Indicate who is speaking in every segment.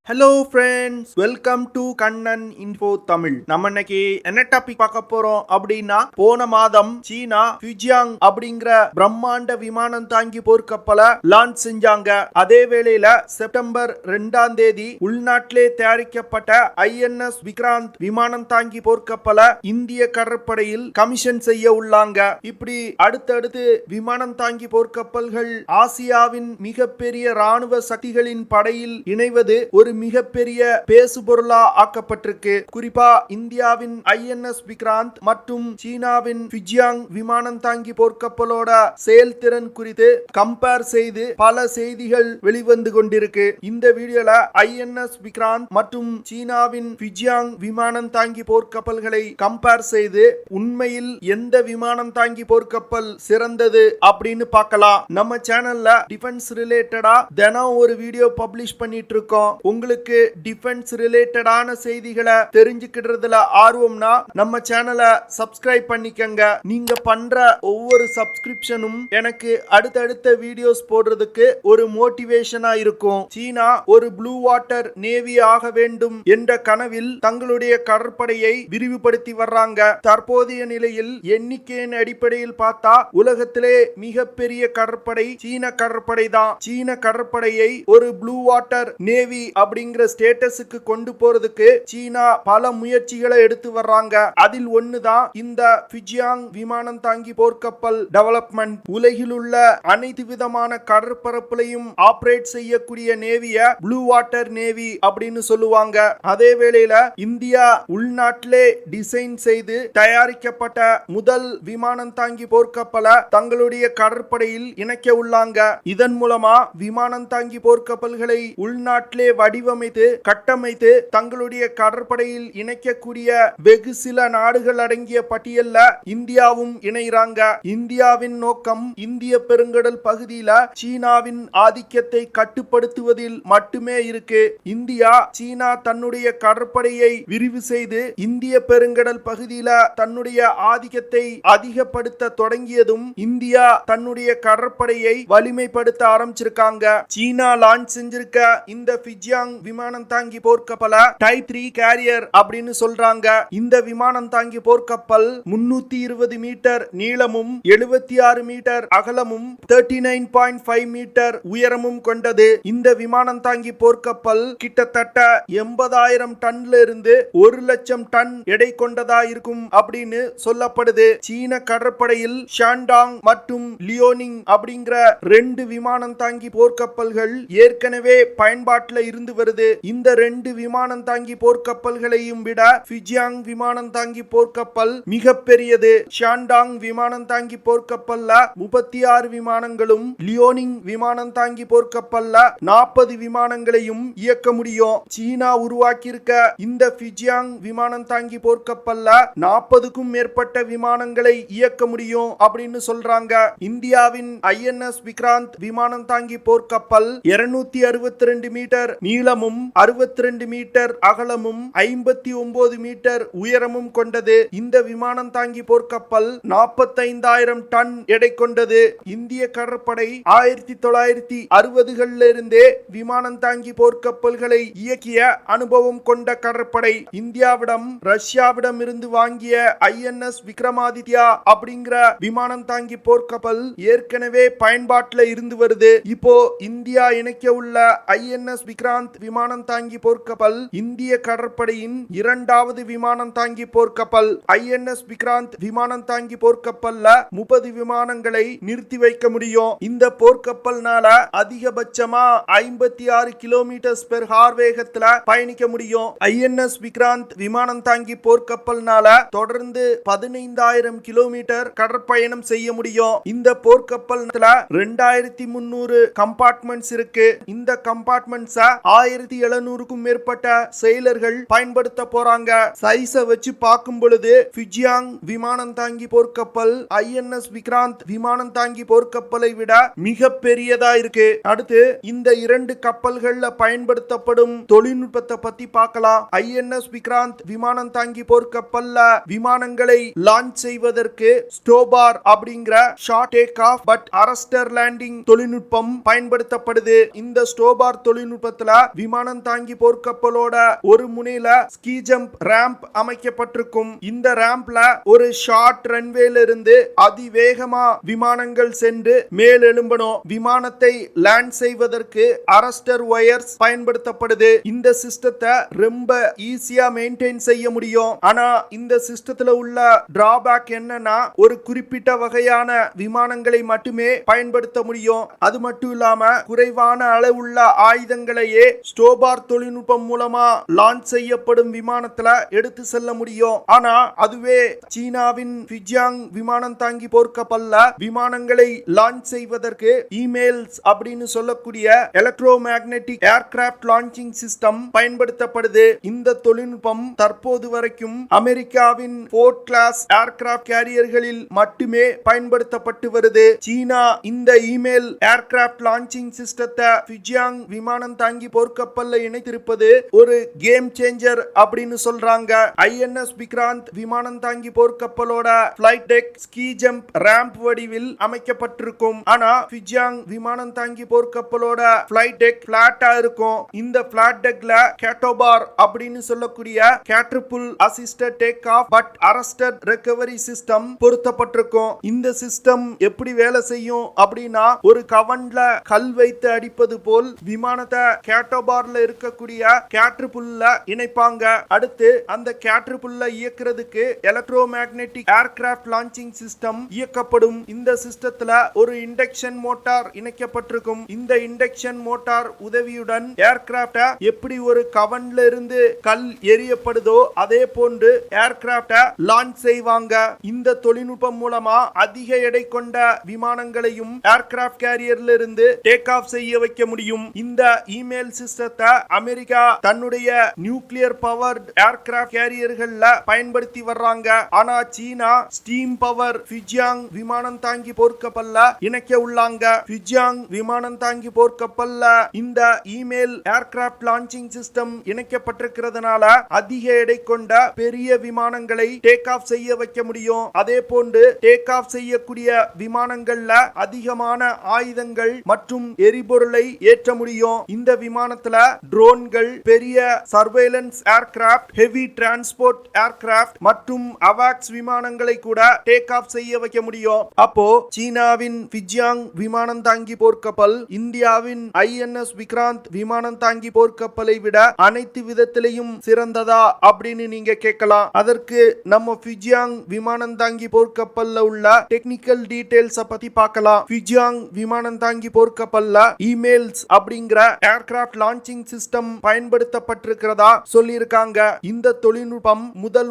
Speaker 1: Hello friends, welcome to Kannan info Tamil. நம்ம இன்னைக்கு என்ன டாபிக் பார்க்க போறோம் அப்படின்னா, போன மாதம் சீனா ஃபியூஜியாங் அப்படிங்கிற பிரம்மாண்ட விமானம் தாங்கி போர்க்கப்பலை லான்ச் செஞ்சாங்க. அதே வேளையில செப்டம்பர் 2ஆம் தேதி உள்நாட்டிலே தயாரிக்கப்பட்ட INS விக்ராந்த் விமானம் தாங்கி போர்க்கப்பலை இந்திய கடற்படையில் கமிஷன் செய்ய உள்ளாங்க. இப்படி அடுத்தடுத்து விமானம் தாங்கி போர்க்கப்பல்கள் ஆசியாவின் மிகப்பெரிய ராணுவ சக்திகளின் படையில் இணைவது ஒரு மிகப்பெரிய பேசுபொருளா ஆக்கப்பட்டிருக்கு. குறிப்பா இந்தியாவின் INS விக்ராந்த் மற்றும் சீனாவின் ஃபியூஜியாங் விமானம் தாங்கி போர்க்கப்பலோட செயல்திறன் குறித்து கம்பேர் செய்து பல செய்திகள் வெளிவந்து கொண்டிருக்கு. இந்த வீடியோல INS விக்ராந்த் மற்றும் சீனாவின் ஃபியூஜியாங் விமானம் தாங்கி போர்க்கப்பல்களை கம்பேர் செய்து உண்மையில் எந்த விமானம் தாங்கி போர்க்கப்பல் சிறந்தது அப்படின்னு பார்க்கலாம். நம்ம சேனல்ல டிஃபென்ஸ் ரிலேட்டடா தினம் ஒரு வீடியோ பப்ளிஷ் பண்ணிட்டு இருக்கோம். உங்களுக்கு டிஃபென்ஸ் ரிலேட்டடான செய்திகளை தெரிஞ்சுக்கிறதுல ஆர்வம்னா நம்ம சேனலை சப்ஸ்கிரைப் பண்ணிக்கங்க. நீங்க பண்ற ஒவ்வொரு சப்ஸ்கிரிப்ஷனும் எனக்கு அடுத்தடுத்த வீடியோஸ் போடுறதுக்கு ஒரு மோட்டிவேஷனா இருக்கும். சீனா ஒரு ப்ளூ வாட்டர் நேவி ஆக வேண்டும் என்ற கனவில் தங்களுடைய கடற்படையை விரிவுபடுத்தி வர்றாங்க. தற்போதைய நிலையில் எண்ணிக்கையின் அடிப்படையில் பார்த்தா உலகத்திலே மிகப்பெரிய கடற்படை சீன கடற்படை தான். சீன கடற்படையை ஒரு ப்ளூ வாட்டர் நேவி அப்படிங்கிற ஸ்டேட்டஸுக்கு கொண்டு போறதுக்கு சீனா பல முயற்சிகளை எடுத்து வர்றாங்க. அதில் ஒண்ணுதான் இந்த ஃபியூஜியாங் விமானம் தாங்கி போர்க்கப்பல் டெவலப்மெண்ட். உலகில் உள்ள அனைத்து விதமான கடற்பரப்புலையும் ஆபரேட் செய்யக்கூடிய நேவிய ப்ளூ வாட்டர் நேவி அப்படின்னு சொல்லுவாங்க. அதே வேளையில இந்தியா உள்நாட்டிலே டிசைன் செய்து தயாரிக்கப்பட்ட முதல் விமானம் தாங்கி போர்க்கப்பலை தங்களுடைய கடற்படையில் இணைக்க உள்ளாங்க. இதன் மூலமா விமானம் தாங்கி போர்க்கப்பல்களை உள்நாட்டிலே வடிவமைத்து கட்டமைத்து தங்களுடைய கடற்படையில் இணைக்கக்கூடிய வெகு சில நாடுகள் அடங்கிய பட்டியல்ல இந்தியாவும் இணைகிறாங்க. இந்தியாவின் நோக்கம் இந்திய பெருங்கடல் பகுதியில சீனாவின் ஆதிக்கத்தை கட்டுப்படுத்துவதில் மட்டுமே இருக்கு. இந்தியா சீனா தன்னுடைய கடற்படையை விரிவு செய்து இந்திய பெருங்கடல் பகுதியில தன்னுடைய ஆதிக்கத்தை அதிகப்படுத்த தொடங்கியதும் இந்தியா தன்னுடைய கடற்படையை வலிமைப்படுத்த ஆரம்பிச்சிருக்காங்க. சீனா லான்ச் செஞ்சிருக்க இந்த ஃபியூஜியாங் விமானம் தாங்கி போர்க்கப்பலை டைப் 3 கேரியர் அப்படின்னு சொல்றாங்க. இந்த விமானம் தாங்கி போர்க்கப்பல் 320 மீட்டர் நீளமும் 76 மீட்டர் அகலமும் 39.5 மீட்டர் உயரமும் கொண்டது. இந்த விமானம் தாங்கி போர்க்கப்பல் கிட்டத்தட்ட 80,000 டன்ல இருந்து 1,00,000 டன் எடை கொண்டதா இருக்கும் அப்படின்னு சொல்லப்படுது. சீன கடற்படையில் ஷாண்டாங் மற்றும் லியோனிங் அப்படிங்கிற 2 விமானம் தாங்கி போர்க்கப்பல்கள் ஏற்கனவே பயன்பாட்டில் இருந்து வருது. இந்த 2 விமானம் தாங்கி போர்க்கப்பல்களையும் விட ஃபியூஜியாங் விமானம் தாங்கி போர்க்கப்பல் மிகப்பெரியது. ஷாண்டாங் விமானம் தாங்கி போர்க்கப்பல்ல 36 விமானங்களும் லியோனிங் விமானம் தாங்கி போர்க்கப்பல்ல 40 விமானங்களையும் இயக்க முடியும். சீனா உருவாக்கி இருக்க இந்த ஃபியூஜியாங் விமானம் தாங்கி போர்க்கப்பல்ல 40க்கும் மேற்பட்ட விமானங்களை இயக்க முடியும் அப்படின்னு சொல்றாங்க. இந்தியாவின் INS விக்ராந்த் விமானம் தாங்கி போர்க்கப்பல் 262 மீட்டர் நீளமும் 62 மீட்டர் அகலமும் 59 மீட்டர் உயரமும் கொண்டது. இந்த விமானம் தாங்கி போர்க்கப்பல் 45,000 டன் எடை கொண்டது. இந்திய கடற்படை 1960களில் இருந்தே விமானம் தாங்கி போர்க்கப்பல்களை இயக்கிய அனுபவம் கொண்ட கடற்படை. இந்தியாவிடம் ரஷ்யாவிடம் இருந்து வாங்கிய INS விக்ரமாதித்யா அப்படிங்கிற விமானம் தாங்கி போர்க்கப்பல் ஏற்கனவே பயன்பாட்டில் இருந்து வருது. இப்போ இந்தியா இணைக்க உள்ள INS விக்ராந்த் விமானம் தாங்கி போர்க்கப்பல் இந்திய கடற்படையின் 2வது விமானம் தாங்கி போர்க்கப்பல். INS விக்ராந்த் விமானம் தாங்கி போர்க்கப்பல்ல 30 விமானங்களை நிறுத்தி வைக்க முடியும். இந்த போர்க்கப்பல்னால அதிகபட்சமா 56 கிலோமீட்டர் பெர் ஹார் வேகத்துல பயணிக்க முடியும். INS விக்ராந்த் விமானம் தாங்கி போர்க்கப்பல்னால தொடர்ந்து 15,000 கிலோமீட்டர் கடற்பயணம் செய்ய முடியும். இந்த போர்க்கப்பல்ல 2300 கம்பார்ட்மெண்ட்ஸ் இருக்கு. இந்த கம்பார்ட்மெண்ட்ஸ் 1700க்கும் மேற்பட்ட செயலர்கள் பயன்படுத்த போறாங்க. சைஸ வச்சு பார்க்கும் பொழுது ஃபியூஜியாங் விமானம் தாங்கி போர்க்கப்பல் INS விக்ராந்த் விமானம் தாங்கி போர்க்கப்பலை விட மிக பெரியதா இருக்கு. அடுத்து இந்த 2 கப்பல்கள்ல பயன்படுத்தப்படும் தொழில்நுட்பத்தை பத்தி பார்க்கலாம். INS விக்ராந்த் விமானம் தாங்கி போர்க்கப்பல்ல விமானங்களை லான்ச் செய்வதற்கு ஸ்டோபார் அப்படிங்கிற short take off but arrester landing தொழில்நுட்பம் பயன்படுத்தப்படுது. இந்த ஸ்டோபார் தொழில்நுட்பத்துல விமானம் தாங்கி போர்க்கப்பலோட ஒரு முனையில ஸ்கீ ஜம்ப் ரேம்ப் அமைக்கப்பட்டிருக்கும். இந்த ரேம்ப்ல ஒரு ஷார்ட் ரன்வேல இருந்து அதிவேகமா விமானங்கள் சென்று மேல் எழும்பணும். விமானத்தை லேண்ட் செய்வதற்கு அரஸ்டர் வயர்ஸ் பயன்படுத்தப்படுது. இந்த சிஸ்டத்தை ரொம்ப ஈஸியா மெயின்டைன் செய்ய முடியும். ஆனா இந்த சிஸ்டத்துல உள்ள டிராபேக் என்னன்னா ஒரு குறிப்பிட்ட வகையான விமானங்களை மட்டுமே பயன்படுத்த முடியும். அது மட்டும் இல்லாம குறைவான அளவுள்ள ஆயுதங்களையே ஸ்டோபார் தொழில்நுட்பம் மூலமா லான்ச் செய்யப்படும் விமானத்துல எடுத்து செல்ல முடியும். ஆனா அதுவே சீனாவின் ஃபியூஜியாங் விமானம் தாங்கி போர்க்கப்பல்ல விமானங்களை லான்ச் செய்வதற்கு இமெயில்ஸ் அப்படின்னு சொல்லக்கூடிய electromagnetic aircraft launching system பயன்படுத்தப்படுது. இந்த தொழில்நுட்பம் தற்போது வரைக்கும் அமெரிக்காவின் போர்ட் கிளாஸ் ஏர்கிராப்ட் கேரியர்களில் மட்டுமே பயன்படுத்தப்பட்டு வருது. சீனா இந்த இமெயில் ஏர்கிராப்ட் லான்ச்சிங் சிஸ்டத்தை ஃபியூஜியாங் விமானம் தாங்கி போர்க்கப்பல்ல இணைத்திருப்பது ஒரு கேம் சேஞ்சர் அப்படின்னு சொல்றாங்க. INS விக்ராந்த் விமானம் தாங்கி போர்க்கப்பலோட flight deck ski jump ramp வடிவில் அமைக்கப்பட்டிருக்கும். ஆனா ஃபியூஜியாங் விமானம் தாங்கி போர்க்கப்பலோட ஃபிளைட் டெக் பிளாட்டா இருக்கும். இந்த பிளாட் டெக்ல கேட்டோபார் அப்படின்னு சொல்லக்கூடிய catapult assisted take off but arrested recovery system பொருத்தப்பட்டிருக்கும். இந்த சிஸ்டம் எப்படி வேலை செய்யும் அப்படின்னா ஒரு கவன்ல கல் வைத்து அடிப்பது போல் விமானத்தை கேட்டோபார்ல இருக்கக்கூடிய கேட்ரிபிள்ல இணைப்பாங்க. அடுத்து அந்த கேட்ரிபிள்ல இயக்குறதுக்கு electromagnetic aircraft launching system இயக்கப்படும். இந்த சிஸ்டத்துல ஒரு இண்டக்ஷன் மோட்டார் இணைக்கப்பட்டிருக்கும். இந்த இண்டக்ஷன் மோட்டார் உதவியுடன் ஏர்கிராப்ட எப்படி ஒரு கவன்ல இருந்து கல் எரியப்படுதோ அதே போன்று ஏர்கிராப்ட லான்ச் செய்வாங்க. இந்த தொழில்நுட்பம் மூலமா அதிக எடை கொண்ட விமானங்களையும் ஏர்கிராப்ட் கேரியர்ல இருந்து டேக் ஆஃப் செய்ய வைக்க முடியும். இந்த இமெயில் சிஸ்டத்தை அமெரிக்கா தன்னுடைய நியூக்ளியர் பவர் ஏர்கிராப்ட் கேரியர்கள்ல பயன்படுத்தி வர்றாங்க. ஆனா சீனா ஸ்டீம் பவர் ஃபியூஜியாங் விமானம் தாங்கி போர்க்கப்பல்ல இணைக்க உள்ளாங்க. ஃபியூஜியாங் விமானம் தாங்கி போர்க்கப்பல்ல இந்த இமெயில் ஏர்கிராப்ட் லான்ச்சிங் சிஸ்டம் இணைக்கப்பட்டிருக்கிறதுனால அதிக எடை கொண்ட பெரிய விமானங்களை டேக் ஆஃப் செய்ய வைக்க முடியும். அதே போன்று டேக் ஆஃப் செய்யக்கூடிய விமானங்கள்ல அதிகமான ஆயுதங்கள் மற்றும் எரிபொருளை ஏற்ற முடியும். இந்த விமானத்துல ட்ரோன்கள், பெரிய surveillance aircraft, heavy transport aircraft மற்றும் அவாக்ஸ் விமானங்களை கூட டேக் ஆஃப் செய்ய வைக்க முடியும். அப்போ சீனாவின் ஃபியூஜியாங் விமானம் தாங்கி போர்க்கப்பல் இந்தியாவின் INS விக்ராந்த் விமானம் தாங்கி போர்க்கப்பலை விட அனைத்து விதத்திலையும் சிறந்ததா அப்படின்னு நீங்க கேட்கலாம். அதற்கு நம்ம ஃபியூஜியாங் விமானம் தாங்கி போர்க்கப்பல்ல உள்ள டெக்னிக்கல் டீடைல்ஸ் பத்தி பார்க்கலாம். ஃபியூஜியாங் விமானம் தாங்கி போர்க்கப்பல்ல இமெயில்ஸ் அப்படிங்கிற ஏர்கிராப்ட் லான்ச்சிங் சிஸ்டம் பயன்படுத்தப்பட்டிருக்கிறதா சொல்லியிருக்காங்க. இந்த தொழில்நுட்பம்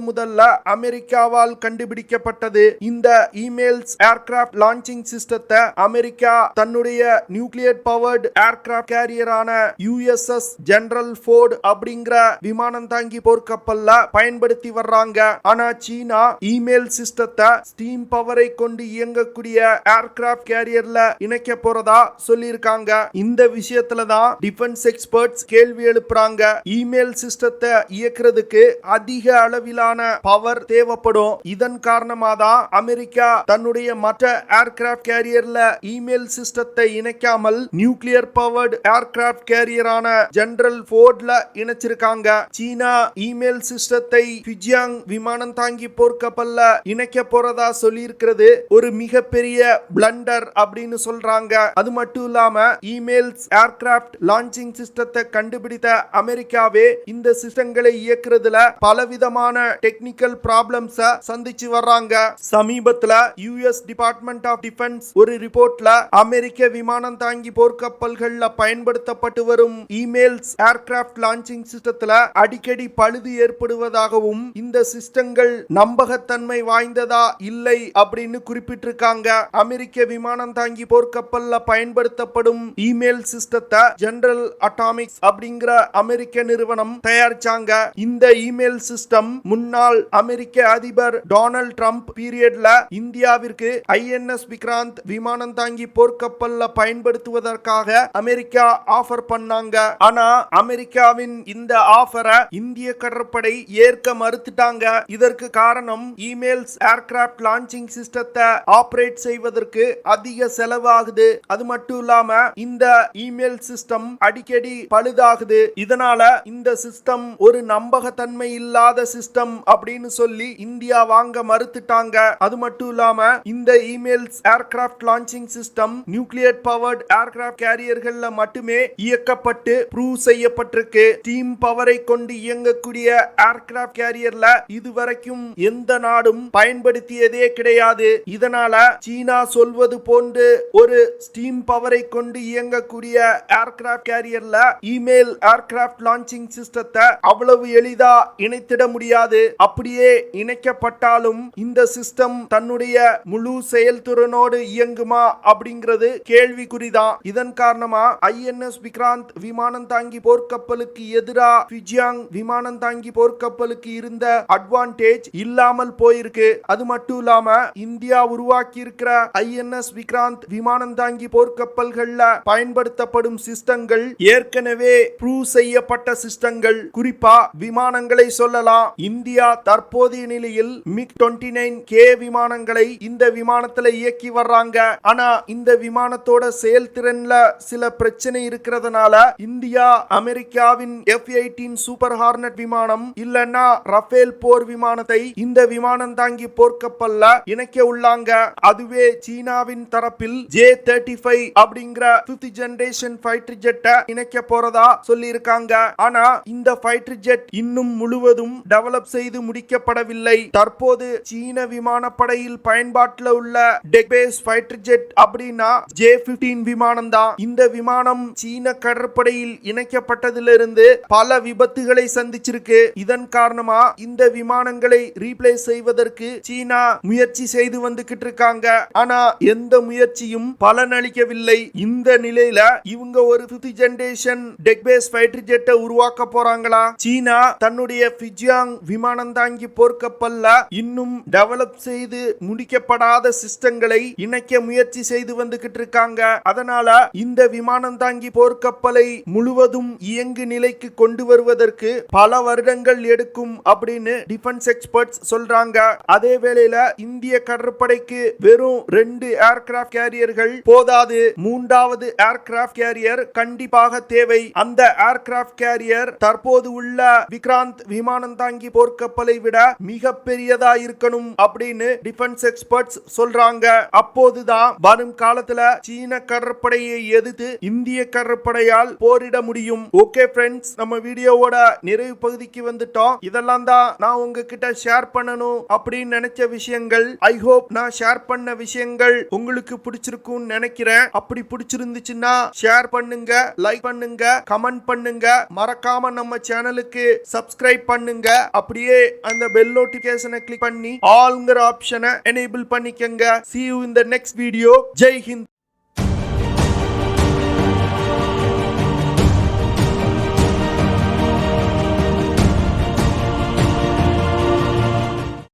Speaker 1: முதல்ல அமெரிக்காவால் கண்டுபிடிக்கப்பட்டது. இந்த இமெயில்ஸ் ஏர்கிராப்ட் லான்ச்சிங் சிஸ்டத்தை அமெரிக்கா தன்னுடைய நியூக்ளியர் பவர்டு ஏர்கிராப்ட் கேரியரான USS ஜெனரல் ஃபோர்ட் அப்படிங்கிற விமானம் தாங்கி போர்க்கப்பல்ல பயன்படுத்தி வர்றாங்க. ஆனா சீனா இமெயில் சிஸ்டத்தை ஸ்டீம் பவரை கொண்டு இயங்கக்கூடிய ஏர்கிராப்ட் கேரியர்ல இணைக்க போறதா சொல்லியிருக்காங்க. இந்த விஷயத்துல தான் டிஃபென்ஸ் எக்ஸ்பர்ட்ஸ் கேள்வி எழுப்புறாங்க. இமெயில் சிஸ்டத்தை இயக்குறதுக்கு அதிக அளவிலான பவர் தேவைப்படும். இதன் காரணமா தான் அமெரிக்கா தன்னுடைய மற்ற ஏர்கிராப்ட் கேரியர்ல இமெயில் சிஸ்டத்தை இணைக்காமல் நியூக்ளியர் பவர்டு ஏர்கிராப்ட் கேரியரான ஜெனரல் ஃபோர்ட்ல இணைச்சிருக்காங்க. சீனா இமெயில் சிஸ்டத்தை ஃபியூஜியாங் விமானம் தாங்கி போர்க்கப்பல்ல இணைக்க போறதா சொல்லி இருக்கிறது ஒரு மிகப்பெரிய பிளண்டர் அப்படின்னு சொல்றாங்க. அது மட்டும் இல்லாம இமெயில்ஸ் ஏர்கிராப்ட் லான்ச்சிங் சிஸ்டத்தை கண்டுபிடித்த அமெரிக்காவே இந்த சிஸ்டங்களை இயக்குறதுல பலவிதமான டெக்னிக்கல் ப்ராப்ளம்ஸ் சந்திச்சு வர்றாங்க. சமீபத்துல US டிபார்ட்மெண்ட் ஆஃப் டிஃபென்ஸ் ஒரு ரிப்போர்ட்ல அமெரிக்க விமானம் தாங்கி போர்க்கப்பல்கள்ல பயன்படுத்தப்பட்டு வரும் இமெயில்ஸ் ஏர்கிராப்ட் லான்ச்சிங் சிஸ்டத்துல அடிக்கடி பழுது ஏற்படுவதாகவும் இந்த சிஸ்டங்கள் நம்பகத்தன்மை வாய்ந்ததா இல்லை அப்படின்னு குறிப்பிட்டிருக்காங்க. அமெரிக்க விமானம் தாங்கி போர்க்கப்பல்ல பயன்படுத்தப்படும் இமெயில் சிஸ்டத்தை ஜெனரல் அட்டாமிக்ஸ் அப்படிங்கிற அமெரிக்க நிறுவனம் தயாரிச்சாங்க. இந்த இமெயில் சிஸ்டம் முன்னாள் அமெரிக்க அதிபர் டொனால்ட் ட்ரம்ப் பீரியட்ல இந்தியாவிற்கு INS விக்ராந்த் விமானம் தாங்கி போர்க்கப்பல்ல பயன்படுத்துவதற்காக அமெரிக்கா ஆஃபர் பண்ணாங்க. ஆனா அமெரிக்காவின் இந்த ஆஃபரை இந்திய கடற்படை ஏற்க மறுத்துட்டாங்க. இதற்கு காரணம் இமெயில்ஸ் ஏர்கிராப்ட் லான்ச்சிங் சிஸ்டத்தை ஆபரேட் செய்வதற்கு அதிக செலவாகுது. அது மட்டும் இல்லாம இந்த இமெயில் சிஸ்டம் அடிக்கடி பழுதாகுது. இதனால இந்த சிஸ்டம் ஒரு நம்பகத்தன்மை இல்லாத சிஸ்டம் அப்படின்னு சொல்லி இந்தியா வாங்க மறுத்துட்டாங்க. அது மட்டும் இல்லாம இந்த EMALS aircraft launching system nuclear powered aircraft கேரியர்கள்ல மட்டுமே இயக்கப்பட்டு ப்ரூவ் செய்யப்பட்டிருக்கு. ஸ்டீம் பவரை கொண்டு இயங்கக்கூடிய ஏர்கிராஃப்ட் கேரியர்ல இதுவரைக்கும் எந்த நாடும் பயன்படுத்தியதே கிடையாது. இதனால சீனா சொல்வது போன்று ஒரு ஸ்டீம் பவரை கொண்டு இயங்கக்கூடிய ஏர்கிராஃப்ட் கேரியர்ல இமெயில் ஏர்கிராஃப்ட் லான்ச்சிங் சிஸ்டத்தை அவ்வளவு எளிதா இணைத்திட முடியாது. அப்படியே இணைக்கப்பட்டாலும் இந்த சிஸ்டம் தன்னுடைய முழு செயல்திறனோடு இயங்குமா அப்படிங்கிறது கேள்விக்குறிதான். இதன் காரணமா INS விக்ராந்த் விமானம் தாங்கி போர்க்கப்பலுக்கு எதிரா ஃபியூஜியாங் விமானம் தாங்கி போர்க்கப்பலுக்கு இருந்த அட்வான்டேஜ் இல்லாமல் போயிருக்கு. அது மட்டும் இல்லாம இந்தியா உருவாக்கி இருக்கிற INS விக்ராந்த் விமானம் தாங்கி போர்க்கப்பல்கள்ல பயன்படுத்தப்படும் சிஸ்டங்கள் ஏற்கனவே ப்ரூவ் செய்யப்பட்ட சிஸ்டங்கள். குறிப்பா விமானங்களை சொல்லலாம். இந்தியா தற்போதைய நிலையில் MiG-29K விமானங்களை இந்த விமானத்துல இயக்கி வர்றாங்க. ஆனா இந்த விமானத்தோட செயல்திறன்ல சில பிரச்சனை இருக்கிறதுனால இந்தியா அமெரிக்காவின் F-18 சூப்பர் ஹார்னட் விமானம் இல்லன்னா ரஃபேல் போர் விமானத்தை இந்த விமானம் தாங்கி போர்க்கப்பல்ல இணைக்க உள்ளாங்க. அதுவே சீனாவின் தரப்பில் J-35 அப்படிங்கிற 5th ஜெனரேஷன் ஃபைட்டர் ஜெட்டை இணைக்க போறதா சொல்லி இருக்காங்க. ஆனா இந்த ஃபைட்டர் ஜெட் இன்னும் முழுவதும் டெவலப் செய்து முடிக்கப்படவில்லை. தற்போது சீன விமானப்படையில் பயன்பாட்டில் உள்ள டெக் பேஸ் ஃபைட்டர் ஜெட் அப்படின்னா J-15 விமானம் தான். இந்த விமானம் சீன கடற்படையில் இணைக்கப்பட்டதிலிருந்து பல விபத்துகளை சந்திச்சிருக்கு. இதன் காரணமா இந்த விமானங்களை ரீப்ளேஸ் செய்வதற்கு சீனா முயற்சி செய்து வந்துகிட்டு இருக்காங்க. ஆனா எந்த முயற்சியும் பலனளிக்கவில்லை. இந்த நிலையில இவங்க ஒரு 5th generation deck base fighter ஜெட்டை உருவாக்க போறாங்களா? சீனா தன்னுடைய ஃபியூஜியாங் விமானம் தாங்கி போர்க்கப்பல்ல இன்னும் டெவலப் செய்து முடிக்கப்படாத சிஸ்டங்களை இணைக்க முயற்சி செய்து வந்துகிட்டு இருக்காங்க. அதனால இந்த விமானம் தாங்கி போர்க்கப்பலை முழுவதும் இயங்கு நிலைக்கு கொண்டு வருவதற்கு பல வருடங்கள் எடுக்கும் அப்படின்னு டிஃபென்ஸ் எக்ஸ்பர்ட்ஸ் சொல்றாங்க. அதே வேளையில இந்திய கடற்படைக்கு வெறும் 2 ஏர்கிராஃப்ட் கேரியர்கள் போதாது. 3வது ஏர்கிராஃப்ட் கேரியர் கண்டிப்பாக தேவை. அந்த ஏர்கிராஃப்ட் கேரியர் தற்போது உள்ள விக்ராந்த் விமானம் தாங்கி போர்க்கப்பலை விட மிக பெரியதா இருக்கணும் அப்படின்னு டிஃபென்ஸ் எக்ஸ்பர்ட்ஸ் சொல்றாங்க. அப்போதுதான் வரும் காலத்துல சீன கடற்படையை எதிர்த்து இந்திய கடற்படையால் போரிட முடியும். ஓகே ஃப்ரெண்ட்ஸ், நம்ம வீடியோவோட நிறைவு பகுதிக்கு வந்துட்டோம். இதெல்லாம் தான் நான் உங்ககிட்ட ஷேர் பண்ணணும் அப்படின்னு நினைச்ச விஷயங்கள். ஐ ஹோப் நான் ஷேர் பண்ண விஷயங்கள் உங்களுக்கு பிடிச்சிருக்கும் நினைக்கிறேன். அப்படி பிடிச்சிருந்துச்சுன்னா ஷேர் பண்ணுங்க, லைக் பண்ணுங்க, கமெண்ட் பண்ணுங்க. மறக்காம நம்ம சேனலுக்கு சப்ஸ்கிரைப் பண்ணுங்க. அப்படியே அந்த பெல் நோட்டிபிகேஷனை கிளிக் பண்ணி ஆல்ங்கிற ஆப்ஷனை எனேபிள் பண்ணிக்கங்க. See you in the next video. Jai Hind.